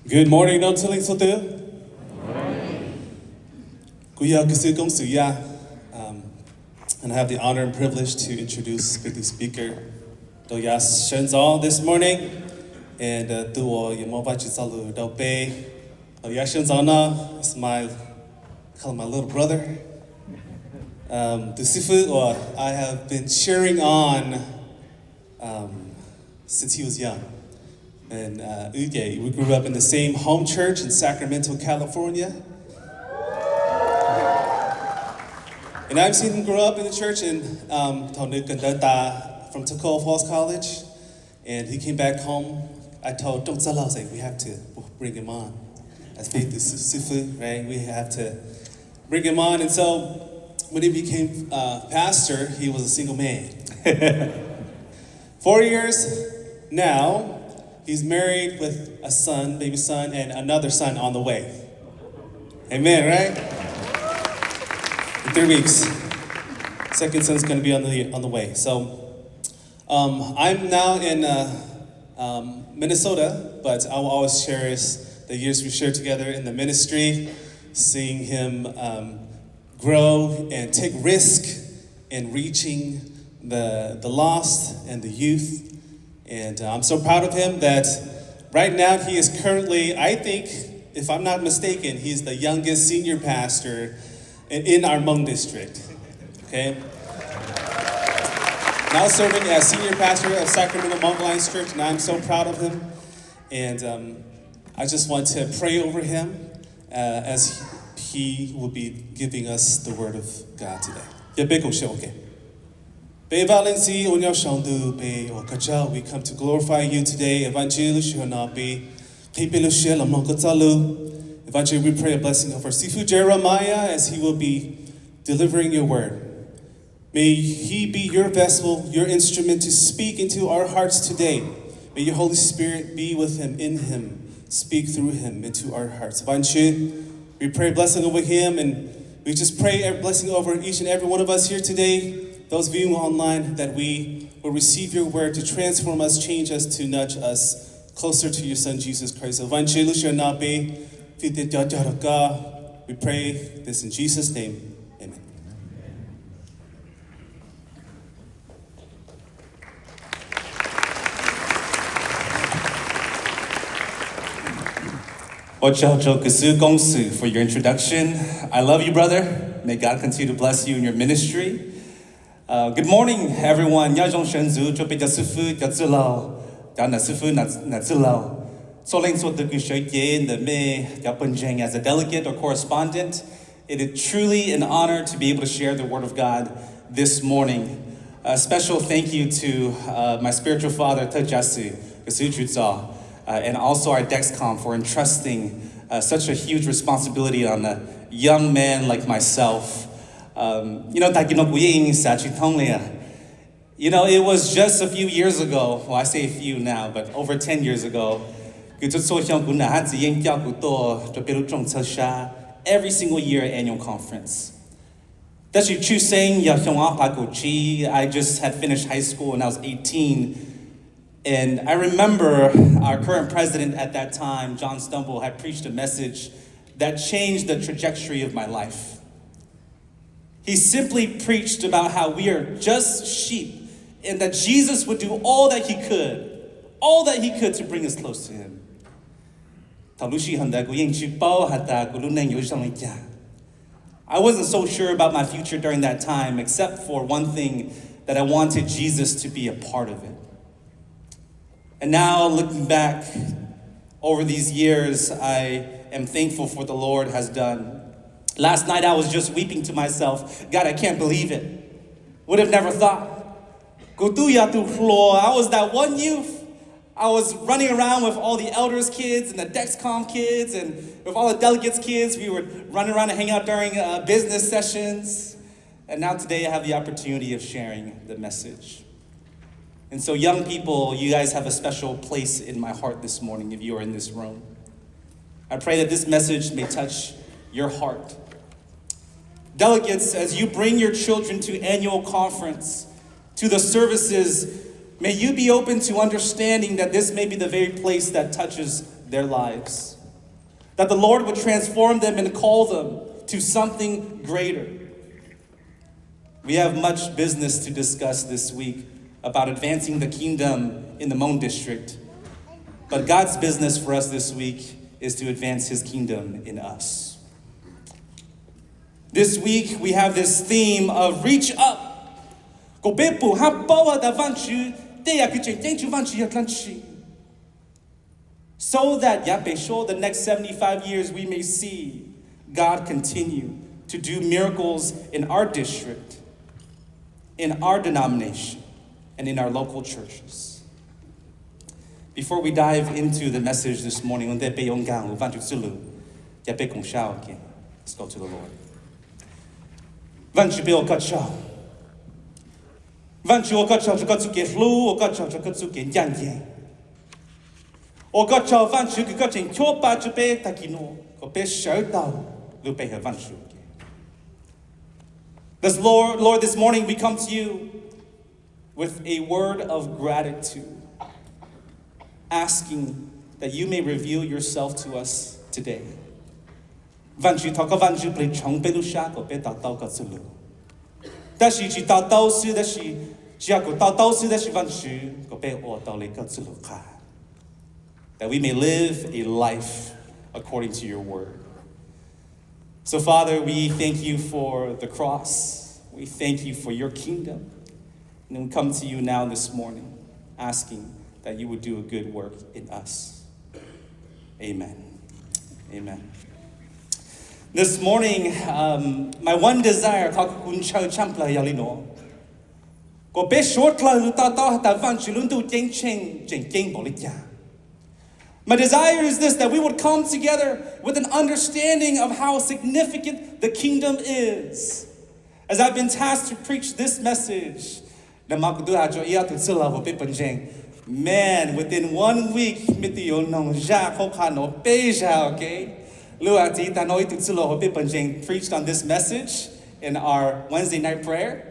Good morning, no telling so there. And I have the honor and privilege to introduce the speaker, Doyas Shenzong, this morning. And Duo Yamobachi Salu Dope. Doyas Shenzong is my little brother. Dusifu, or I have been cheering on since he was young. And Uge, we grew up in the same home church in Sacramento, California. And I've seen him grow up in the church in from Tacoma Falls College. And he came back home. I told Dong Zala, I was like, we have to bring him on. As Faith Sifu, right? We have to bring him on. And so when he became pastor, he was a single man. 4 years now, he's married with a son, baby son, and another son on the way. Amen, right? In 3 weeks, second son's gonna be on the way. So I'm now in Minnesota, but I will always cherish the years we shared together in the ministry, seeing him grow and take risk in reaching the lost and the youth. And I'm so proud of him that right now he is currently, I think, if I'm not mistaken, he's the youngest senior pastor in our Hmong District, okay? Now serving as senior pastor of Sacramento Hmong Alliance Church, and I'm so proud of him. And I just want to pray over him as he will be giving us the word of God today. We come to glorify you today. Eventually, we pray a blessing over Sifu Jeremiah as he will be delivering your word. May he be your vessel, your instrument to speak into our hearts today. May your Holy Spirit be with him, in him, speak through him into our hearts. We pray a blessing over him, and we just pray a blessing over each and every one of us here today. Those viewing online, that we will receive your word to transform us, change us, to nudge us closer to your son, Jesus Christ. We pray this in Jesus' name. Amen. For your introduction. I love you, brother. May God continue to bless you in your ministry. Good morning, everyone. As a delegate or correspondent, it is truly an honor to be able to share the Word of God this morning. A special thank you to my spiritual father, Tajasu, and also our Dexcom for entrusting such a huge responsibility on a young man like myself. It was just a few years ago, well, I say a few now, but over 10 years ago, every single year at annual conference. I just had finished high school when I was 18, and I remember our current president at that time, John Stumble, had preached a message that changed the trajectory of my life. He simply preached about how we are just sheep, and that Jesus would do all that he could to bring us close to him. I wasn't so sure about my future during that time, except for one thing, that I wanted Jesus to be a part of it. And now, looking back over these years, I am thankful for what the Lord has done. Last night, I was just weeping to myself. God, I can't believe it. Would have never thought. I was that one youth. I was running around with all the elders' kids and the Dexcom kids and with all the delegates' kids. We would run around and hang out during business sessions. And now today, I have the opportunity of sharing the message. And so young people, you guys have a special place in my heart this morning if you are in this room. I pray that this message may touch your heart. Delegates, as you bring your children to annual conference, to the services, may you be open to understanding that this may be the very place that touches their lives. that the Lord would transform them and call them to something greater. We have much business to discuss this week about advancing the kingdom in the Hmong District, but God's business for us this week is to advance his kingdom in us. This week, we have this theme of reach up. So that the next 75 years we may see God continue to do miracles in our district, in our denomination, and in our local churches. Before we dive into the message this morning, let's go to the Lord. 我个朝万主个正错把就被打击诺，个被手到路被和万主。This Lord, this morning we come to you with a word of gratitude, asking that you may reveal yourself to us today. 万主他个万主被冲被路下个被打到个之路，但是只打到是的是，只要个打到是的是万主个被我到了个之路看。That we may live a life according to your word. So, Father, we thank you for the cross. We thank you for your kingdom. And we come to you now this morning, asking that you would do a good work in us. Amen. Amen. This morning, my one desire, my desire is this, that we would come together with an understanding of how significant the kingdom is. As I've been tasked to preach this message, man, within 1 week, preached on this message in our Wednesday night prayer.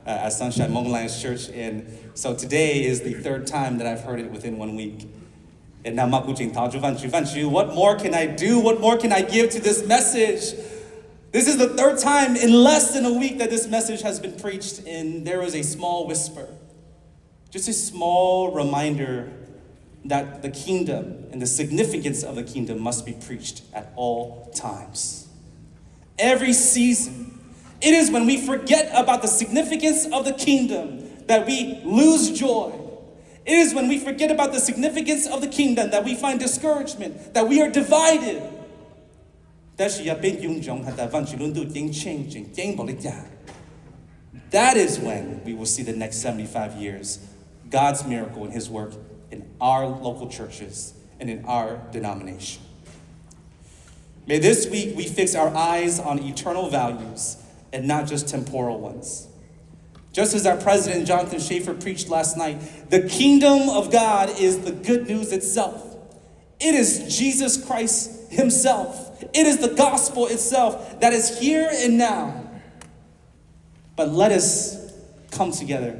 At Sunshine Hmong Alliance Church, and so today is the third time that I've heard it within 1 week. And now what more can I do? What more can I give to this message? This is the third time in less than a week that this message has been preached, and there was a small whisper, just a small reminder that the kingdom and the significance of the kingdom must be preached at all times. Every season, it is when we forget about the significance of the kingdom that we lose joy. It is when we forget about the significance of the kingdom that we find discouragement, that we are divided. That is when we will see the next 75 years, God's miracle and his work in our local churches and in our denomination. May this week we fix our eyes on eternal values and not just temporal ones. Just as our president, Jonathan Schaefer, preached last night, the kingdom of God is the good news itself. It is Jesus Christ himself. It is the gospel itself that is here and now. But let us come together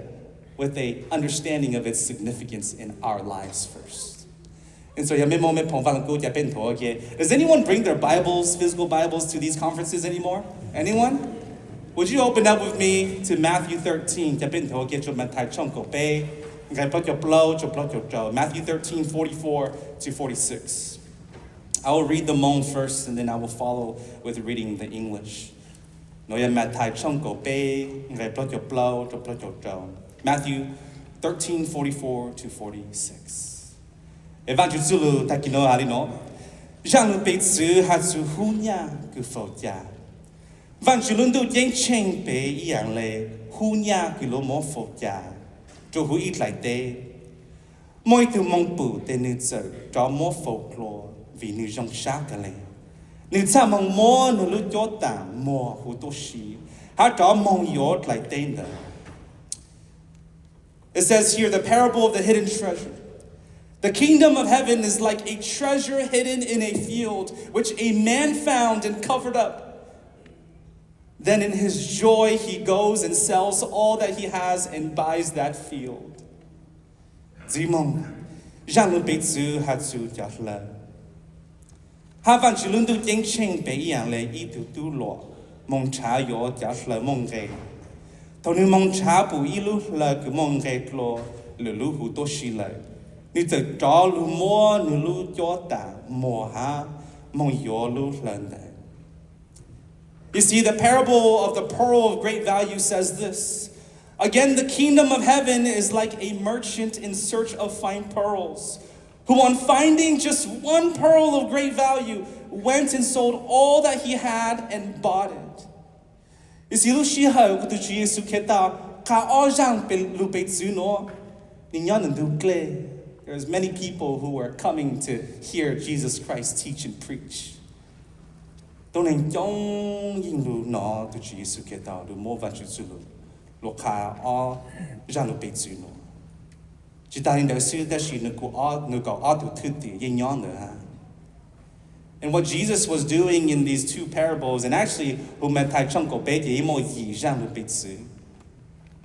with an understanding of its significance in our lives first. And so, does anyone bring their Bibles, physical Bibles, to these conferences anymore? Anyone? Would you open up with me to Matthew 13? Matthew 13, 44 to 46. I will read the Hmong first, and then I will follow with reading the English. Matthew 13, 44 to 46. Evangelizo takino alino. Jean Pei Tzu Hatsu Hunya Gufotya. Van Chulundu Yang Cheng Pei Yang Le Hunya Gulomo Fotya. Johu eat like day. Moi to Mongpu, the Nutzer, draw more folklore, Vinu Jong Shakale. Nutsamong more Nulujota, more Hutoshi. How draw Mong Yort like Dana. It says here the parable of the hidden treasure. The kingdom of heaven is like a treasure hidden in a field, which a man found and covered up. Then in his joy, he goes and sells all that he has and buys that field. Zimong, 让路被主哈主叫了。哈凡只轮到真正被一样嘞，一度都落，蒙查有叫了蒙给，头你蒙查不一路了个蒙给落，了路好多事了，你就找路摸你路叫大摸哈蒙有路了的。You see, the parable of the pearl of great value says this. Again, the kingdom of heaven is like a merchant in search of fine pearls, who on finding just one pearl of great value, went and sold all that he had and bought it. You see, there's many people who are coming to hear Jesus Christ teach and preach. Don't know to Jesus get out, the more than you loka all Janu Betsuno. Jitain the suit that she nuku auto tutti yin yonder. And what Jesus was doing in these two parables, and actually who met Tai Chunko Beti Imo Yi Janu Betsu.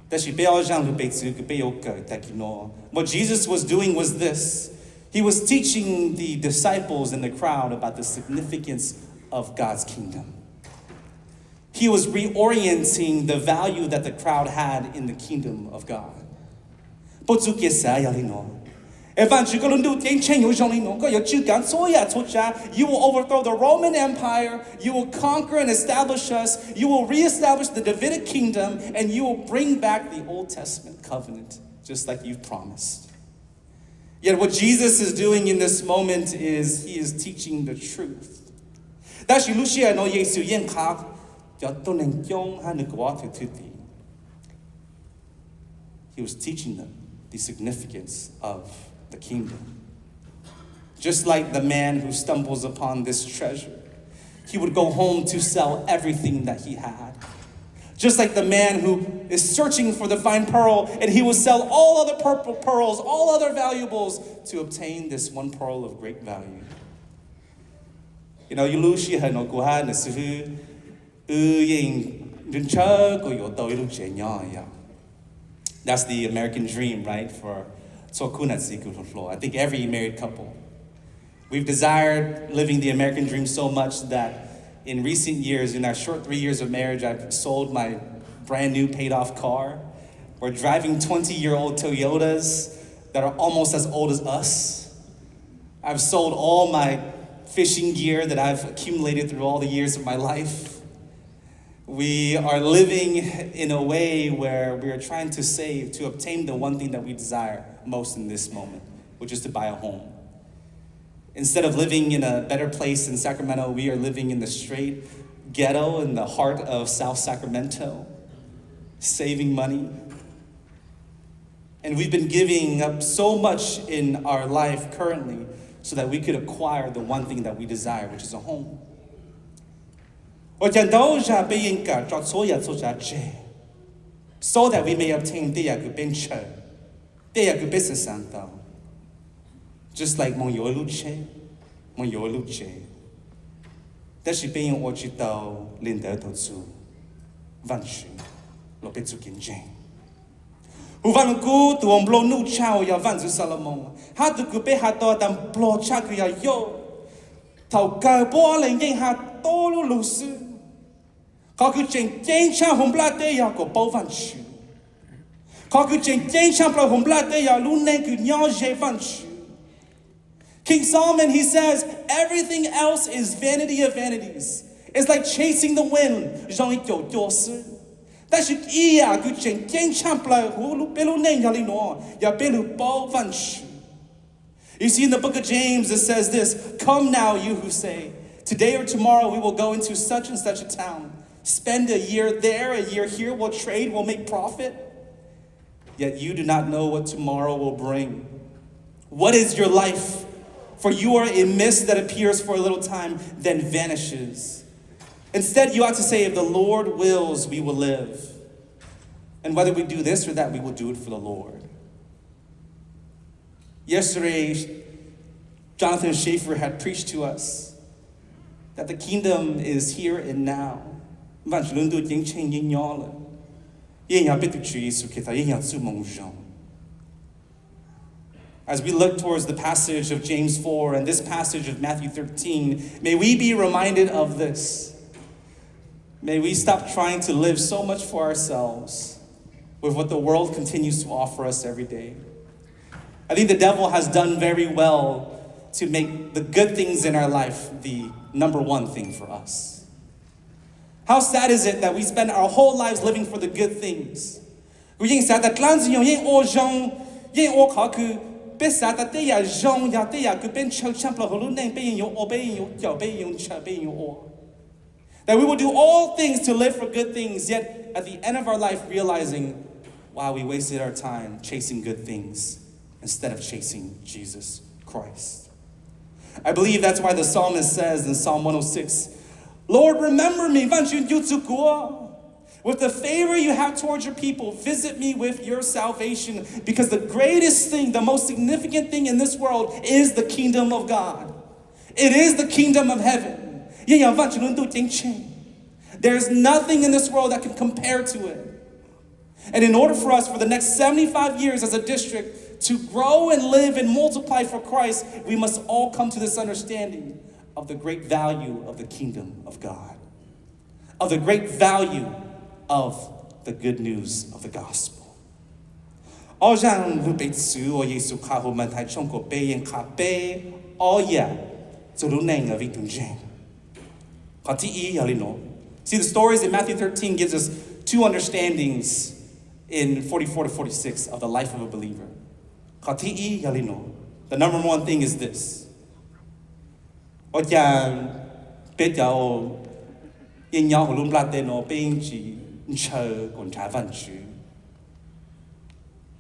That she be all Janu Betsu could be okay, Takino. What Jesus was doing was this. He was teaching the disciples in the crowd about the significance of God's kingdom. He was reorienting the value that the crowd had in the kingdom of God. You will overthrow the Roman Empire, you will conquer and establish us, you will reestablish the Davidic kingdom, and you will bring back the Old Testament covenant, just like you've promised. Yet what Jesus is doing in this moment is he is teaching the truth. He was teaching them the significance of the kingdom. Just like the man who stumbles upon this treasure, he would go home to sell everything that he had. Just like the man who is searching for the fine pearl, and he will sell all other purple pearls, all other valuables, to obtain this one pearl of great value. You know, that's the American dream, right? For I think every married couple. We've desired living the American dream so much that in recent years, in our short 3 years of marriage, I've sold my brand new paid off car. We're driving 20-year-old Toyotas that are almost as old as us. I've sold all my fishing gear that I've accumulated through all the years of my life. We are living in a way where we are trying to save to obtain the one thing that we desire most in this moment, which is to buy a home. Instead of living in a better place in Sacramento, we are living in the straight ghetto in the heart of South Sacramento, saving money. And we've been giving up so much in our life currently so that we could acquire the one thing that we desire, which is a home. So that we may obtain just like Mong Yoluche. That she being Ochito Linda Totsu Vanshu Lopetsu Kinjang. Uvanuku to Omblo Nu Chow Ya Vanzu Salomon. How to Kupe Hato than Blo Chakuya Yo. Tau Garbo and Yang Hat Tolu Lusu. Kakuchen Jane Cha Humblate Yako Bovanshu. Kakuchen Jane Champla Humblate Ya Lunen Kunyaje Vanshu. King Solomon, he says, everything else is vanity of vanities. It's like chasing the wind. You see, in the book of James, it says this, come now, you who say, today or tomorrow we will go into such and such a town, spend a year there, a year here, we'll trade, we'll make profit. Yet you do not know what tomorrow will bring. What is your life? For you are a mist that appears for a little time, then vanishes. Instead, you ought to say, if the Lord wills, we will live. And whether we do this or that, we will do it for the Lord. Yesterday, Jonathan Schaefer had preached to us that the kingdom is here and now. as we look towards the passage of James 4 and this passage of Matthew 13, may we be reminded of this. May we stop trying to live so much for ourselves with what the world continues to offer us every day. I think the devil has done very well to make the good things in our life the number one thing for us. How sad is it that we spend our whole lives living for the good things? That we will do all things to live for good things, yet at the end of our life realizing, wow, we wasted our time chasing good things instead of chasing Jesus Christ. I believe that's why the psalmist says in Psalm 106, Lord, remember me, with the favor you have towards your people, visit me with your salvation, because the greatest thing, the most significant thing in this world is the kingdom of God. It is the kingdom of heaven. There's nothing in this world that can compare to it. And in order for us, for the next 75 years as a district, to grow and live and multiply for Christ, we must all come to this understanding of the great value of the kingdom of God, of the great value of the good news of the gospel. See, the stories in Matthew 13 gives us two understandings in 44 to 46 of the life of a believer. The number one thing is this.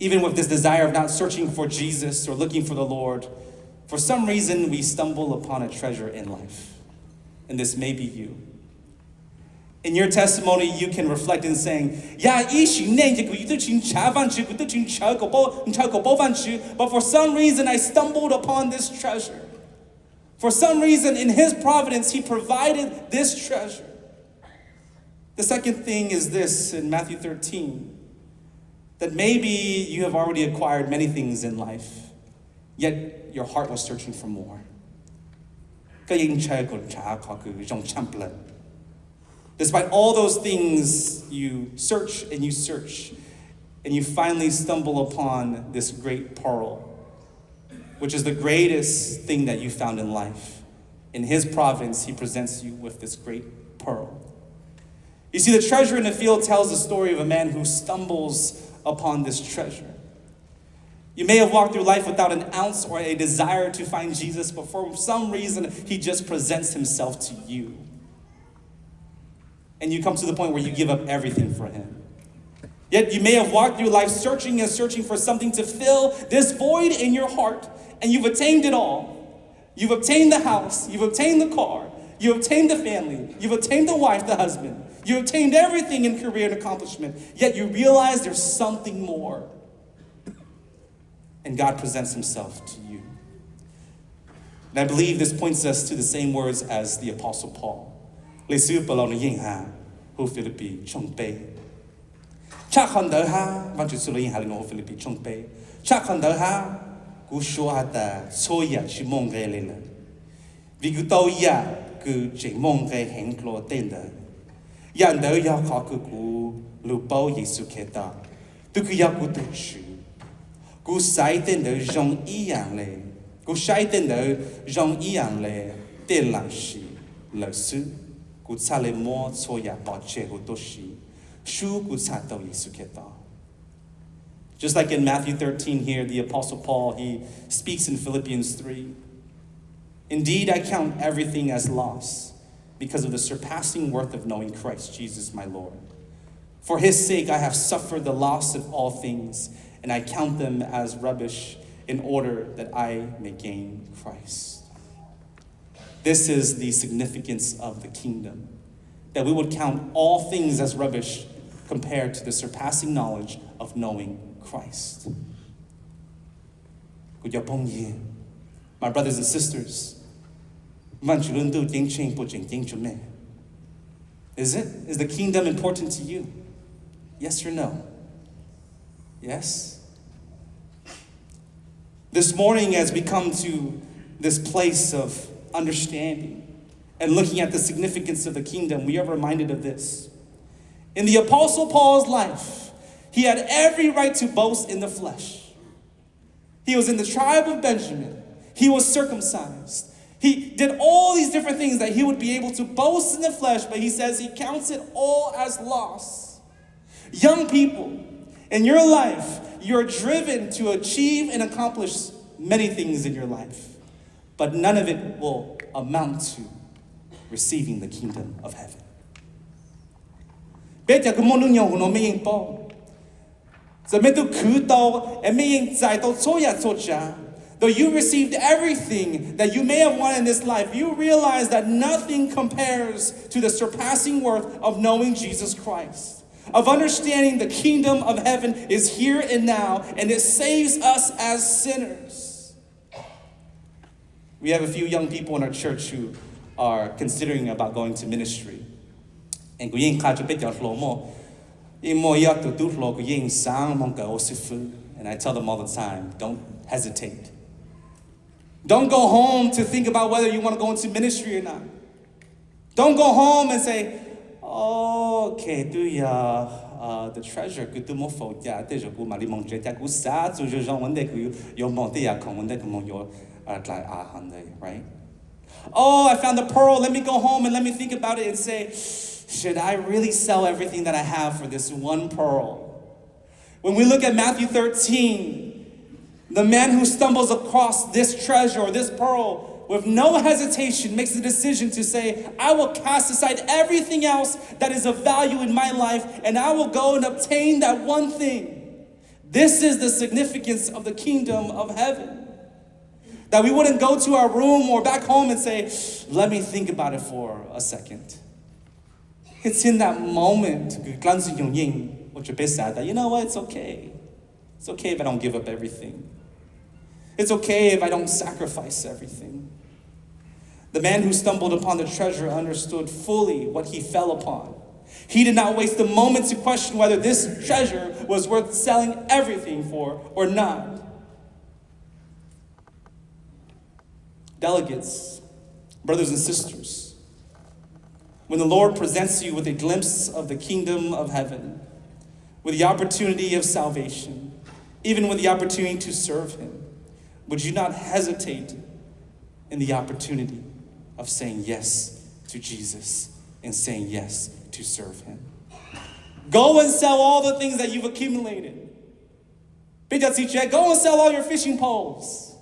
Even with this desire of not searching for Jesus or looking for the Lord, for some reason we stumble upon a treasure in life. And this may be you. In your testimony, you can reflect in saying, but for some reason I stumbled upon this treasure. For some reason in His providence, He provided this treasure. The second thing is this in Matthew 13, that maybe you have already acquired many things in life, yet your heart was searching for more. Despite all those things, you search, and you finally stumble upon this great pearl, which is the greatest thing that you found in life. In His providence, He presents you with this great pearl. You see, the treasure in the field tells the story of a man who stumbles upon this treasure. You may have walked through life without an ounce or a desire to find Jesus, but for some reason, He just presents Himself to you. And you come to the point where you give up everything for Him. Yet you may have walked through life searching and searching for something to fill this void in your heart, and you've attained it all. You've obtained the house, you've obtained the car, you've obtained the family, you've obtained the wife, the husband, you've obtained everything in career and accomplishment, yet you realize there's something more. And God presents Himself to you. And I believe this points us to the same words as the Apostle Paul. Who Philippi Chongpei. Chakhandaha, Vanchusuling Halino Philippi Chongpei. Chakhandaha, Gushuata, Soya, Chimongelina. Vigutoya, Gu Chimonge Henklo Tender. Yando Yakaku, Lupo Yisuketa. Tukuyakutushu. Gu Saiten the Jong Ianle. Gu Saiten the Jong Ianle, Telanshi, Lasu. Just like in Matthew 13 here, the Apostle Paul, he speaks in Philippians 3. Indeed, I count everything as loss because of the surpassing worth of knowing Christ Jesus my Lord. For His sake, I have suffered the loss of all things, and I count them as rubbish in order that I may gain Christ. This is the significance of the kingdom, that we would count all things as rubbish compared to the surpassing knowledge of knowing Christ. My brothers and sisters, is the kingdom important to you? Yes or no? Yes? This morning, as we come to this place of understanding and looking at the significance of the kingdom, we are reminded of this. In the Apostle Paul's life, he had every right to boast in the flesh. He was in the tribe of Benjamin. He was circumcised. He did all these different things that he would be able to boast in the flesh, but he says he counts it all as loss. Young people, in your life, you're driven to achieve and accomplish many things in your life, but none of it will amount to receiving the kingdom of heaven. Though you received everything that you may have wanted in this life, you realize that nothing compares to the surpassing worth of knowing Jesus Christ, of understanding the kingdom of heaven is here and now, and it saves us as sinners. We have a few young people in our church who are considering about going to ministry. And I tell them all the time, don't hesitate. Don't go home to think about whether you want to go into ministry or not. Don't go home and say, okay, the treasure right? Oh, I found the pearl. Let me go home and let me think about it and say, should I really sell everything that I have for this one pearl? When we look at Matthew 13, the man who stumbles across this treasure or this pearl with no hesitation makes the decision to say, I will cast aside everything else that is of value in my life, and I will go and obtain that one thing. This is the significance of the kingdom of heaven. That we wouldn't go to our room or back home and say, let me think about it for a second. It's in that moment, that, you know what, it's okay. It's okay if I don't give up everything. It's okay if I don't sacrifice everything. The man who stumbled upon the treasure understood fully what he fell upon. He did not waste a moment to question whether this treasure was worth selling everything for or not. Delegates, brothers and sisters, when the Lord presents you with a glimpse of the kingdom of heaven, with the opportunity of salvation, even with the opportunity to serve him, would you not hesitate in the opportunity of saying yes to Jesus and saying yes to serve him? Go and sell all the things that you've accumulated. Go and sell all your fishing poles.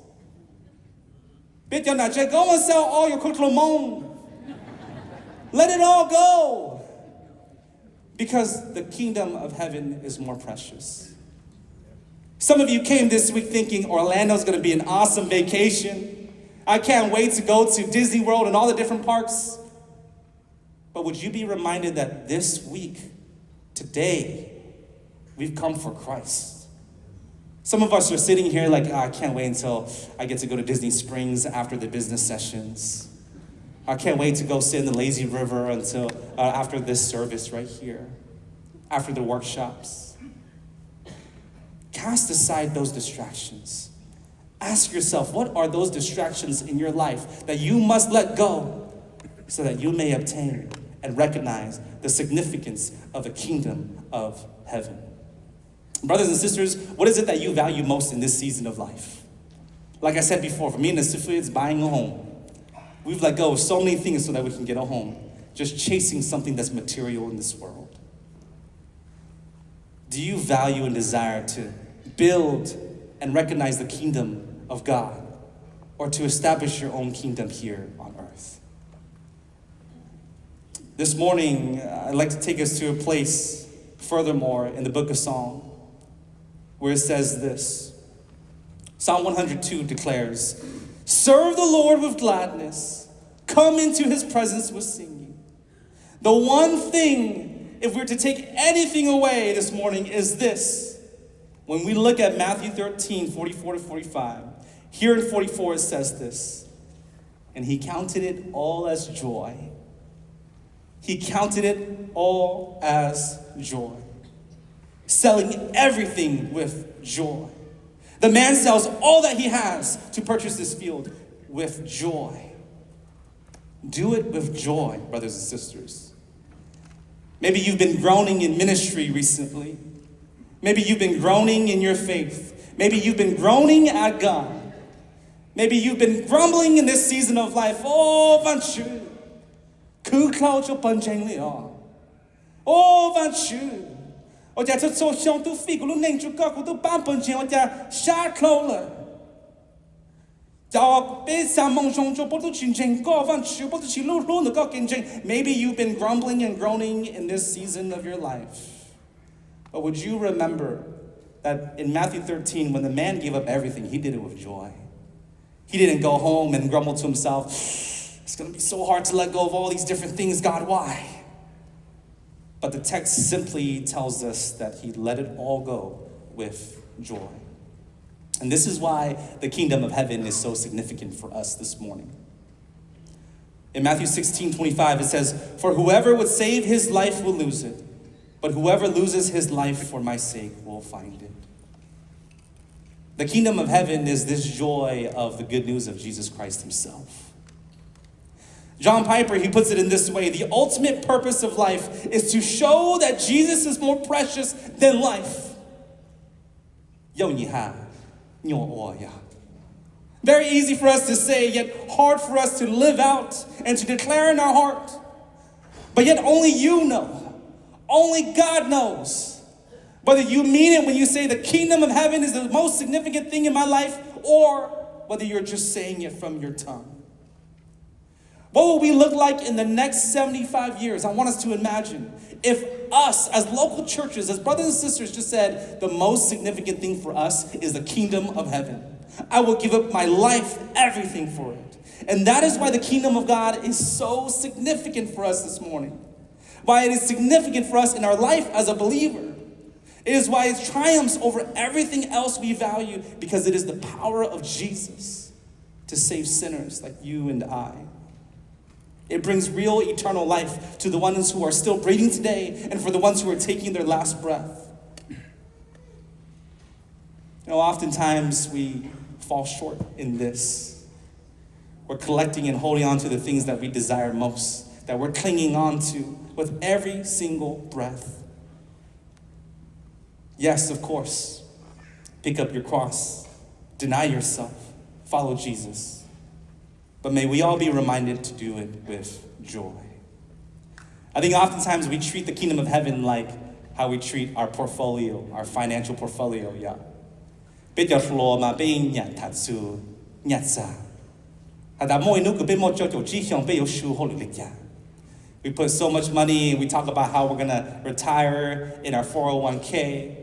Go and sell all your kutlomon. Let it all go. Because the kingdom of heaven is more precious. Some of you came this week thinking Orlando's going to be an awesome vacation. I can't wait to go to Disney World and all the different parks. But would you be reminded that this week, today, we've come for Christ? Some of us are sitting here like, I can't wait until I get to go to Disney Springs after the business sessions. I can't wait to go sit in the lazy river until after this service right here, after the workshops. Cast aside those distractions. Ask yourself, what are those distractions in your life that you must let go so that you may obtain and recognize the significance of the kingdom of heaven? Brothers and sisters, what is it that you value most in this season of life? Like I said before, for me and Nasifu, it's buying a home. We've let go of so many things so that we can get a home, just chasing something that's material in this world. Do you value and desire to build and recognize the kingdom of God, or to establish your own kingdom here on earth? This morning, I'd like to take us to a place furthermore in the book of Psalm, where it says this. Psalm 102 declares, serve the Lord with gladness, come into his presence with singing. The one thing, if we're to take anything away this morning, is this. When we look at Matthew 13, 44 to 45, here in 44 it says this, and he counted it all as joy. He counted it all as joy. Selling everything with joy. The man sells all that he has to purchase this field with joy. Do it with joy, brothers and sisters. Maybe you've been groaning in ministry recently. Maybe you've been groaning in your faith. Maybe you've been groaning at God. Maybe you've been grumbling in this season of life. Oh, van chu. Ku klao cho pan cheng li o. Oh, van chu. O ja to so xiong tu fi ku lu neng chu ka ku tu ban pan cheng o ja sha klao le. Maybe you've been grumbling and groaning in this season of your life. But would you remember that in Matthew 13, when the man gave up everything, he did it with joy. He didn't go home and grumble to himself, it's going to be so hard to let go of all these different things, God, why? But the text simply tells us that he let it all go with joy. And this is why the kingdom of heaven is so significant for us this morning. In Matthew 16:25, it says, "For whoever would save his life will lose it, but whoever loses his life for my sake will find it." The kingdom of heaven is this joy of the good news of Jesus Christ himself. John Piper, he puts it in this way: the ultimate purpose of life is to show that Jesus is more precious than life. Very easy for us to say, yet hard for us to live out and to declare in our heart. But yet only you know, only God knows whether you mean it when you say the kingdom of heaven is the most significant thing in my life, or whether you're just saying it from your tongue. What will we look like in the next 75 years? I want us to imagine if us, as local churches, as brothers and sisters, just said, the most significant thing for us is the kingdom of heaven. I will give up my life, everything for it. And that is why the kingdom of God is so significant for us this morning. Why it is significant for us in our life as a believer. It is why it triumphs over everything else we value, because it is the power of Jesus to save sinners like you and I. It brings real eternal life to the ones who are still breathing today and for the ones who are taking their last breath. Oftentimes we fall short in this. We're collecting and holding on to the things that we desire most, that we're clinging on to with every single breath. Yes, of course, pick up your cross, deny yourself, follow Jesus. But may we all be reminded to do it with joy. I think oftentimes we treat the kingdom of heaven like how we treat our portfolio, our financial portfolio, yeah. We put so much money, we talk about how we're gonna retire in our 401k,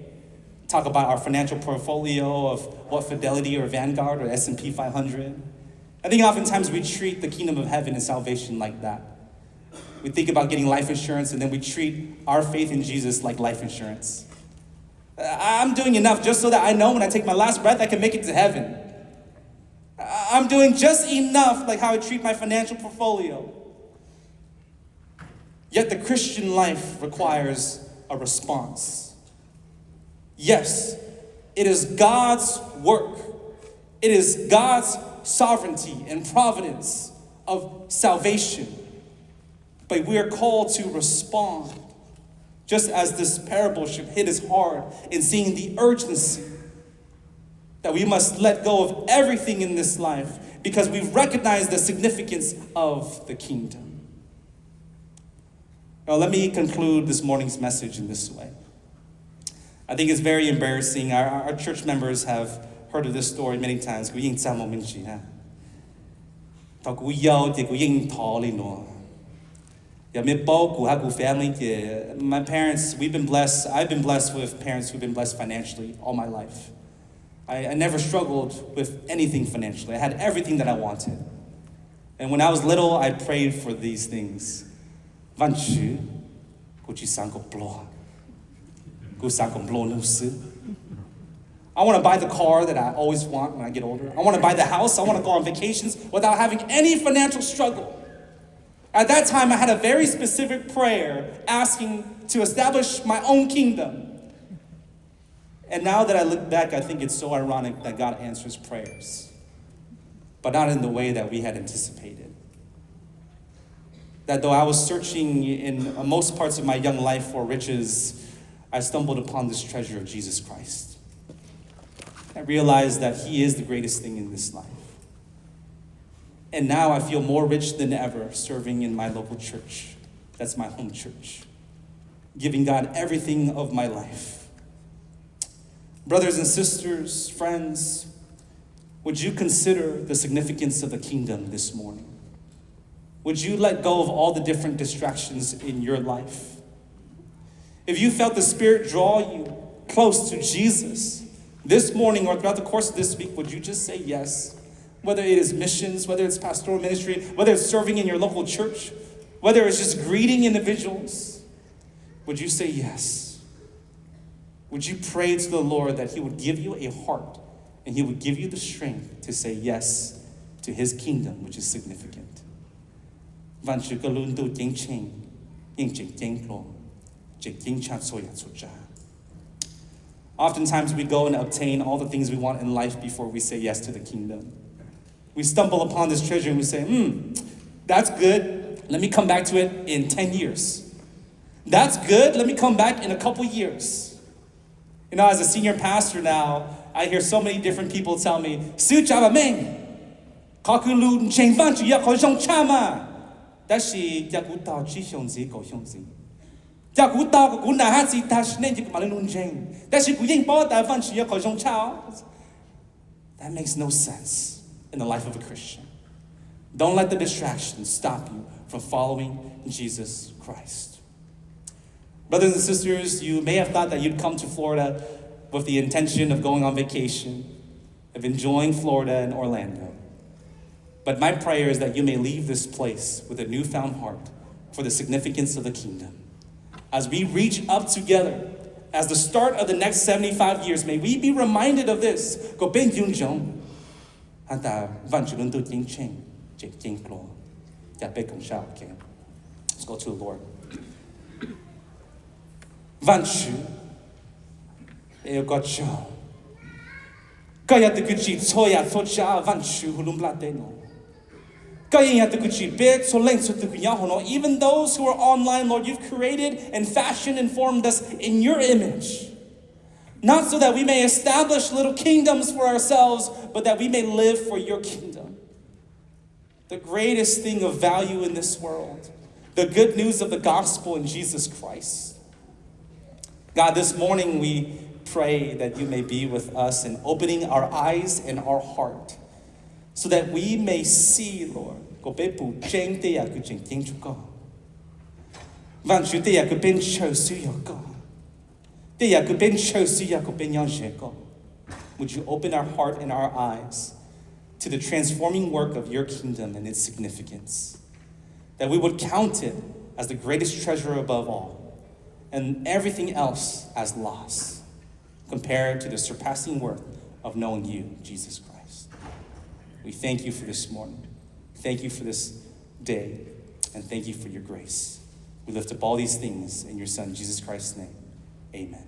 talk about our financial portfolio of what Fidelity or Vanguard or S&P 500. I think oftentimes we treat the kingdom of heaven and salvation like that. We think about getting life insurance, and then we treat our faith in Jesus like life insurance. I'm doing enough just so that I know when I take my last breath, I can make it to heaven. I'm doing just enough like how I treat my financial portfolio. Yet the Christian life requires a response. Yes, it is God's work. It is God's sovereignty and providence of salvation. But we are called to respond, just as this parable should hit us hard in seeing the urgency that we must let go of everything in this life because we recognize the significance of the kingdom. Now, let me conclude this morning's message in this way. I think it's very embarrassing. Our church members have heard of this story many times. My parents, I've been blessed with parents who've been blessed financially all my life. I never struggled with anything financially. I had everything that I wanted. And when I was little, I prayed for these things. I want to buy the car that I always want when I get older. I want to buy the house. I want to go on vacations without having any financial struggle. At that time, I had a very specific prayer asking to establish my own kingdom. And now that I look back, I think it's so ironic that God answers prayers, but not in the way that we had anticipated. That though I was searching in most parts of my young life for riches, I stumbled upon this treasure of Jesus Christ. I realized that He is the greatest thing in this life. And now I feel more rich than ever serving in my local church. That's my home church. Giving God everything of my life. Brothers and sisters, friends, would you consider the significance of the kingdom this morning? Would you let go of all the different distractions in your life? If you felt the Spirit draw you close to Jesus this morning or throughout the course of this week, would you just say yes? Whether it is missions, whether it's pastoral ministry, whether it's serving in your local church, whether it's just greeting individuals, would you say yes? Would you pray to the Lord that He would give you a heart and He would give you the strength to say yes to His kingdom, which is significant? Oftentimes we go and obtain all the things we want in life before we say yes to the kingdom. We stumble upon this treasure and we say, that's good. Let me come back to it in 10 years. That's good. Let me come back in a couple years. You know, as a senior pastor now, I hear so many different people tell me, "Su Java Ming, Kakulu Cheng Vanchu Yakojong Chama." That's she Yakuta Chishonzi Go Hyonzi. Yakuta Guna Hatsi Tash Native Malun Jane. That's she Guying Bota Vanchu Yakojong Chao. That makes no sense in the life of a Christian. Don't let the distractions stop you from following Jesus Christ. Brothers and sisters, you may have thought that you'd come to Florida with the intention of going on vacation, of enjoying Florida and Orlando. But my prayer is that you may leave this place with a newfound heart for the significance of the kingdom. As we reach up together, as the start of the next 75 years, may we be reminded of this. Let's go to the Lord. Vanchu, Eogocho. Kaya the Gucci Toya Tocha Vanchu Hulumblateno. Even those who are online, Lord, you've created and fashioned and formed us in your image. Not so that we may establish little kingdoms for ourselves, but that we may live for your kingdom. The greatest thing of value in this world, the good news of the gospel in Jesus Christ. God, this morning we pray that you may be with us in opening our eyes and our heart, so that we may see, Lord, would you open our heart and our eyes to the transforming work of your kingdom and its significance, that we would count it as the greatest treasure above all, and everything else as loss, compared to the surpassing worth of knowing you, Jesus Christ. We thank you for this morning. Thank you for this day. And thank you for your grace. We lift up all these things in your Son, Jesus Christ's name. Amen.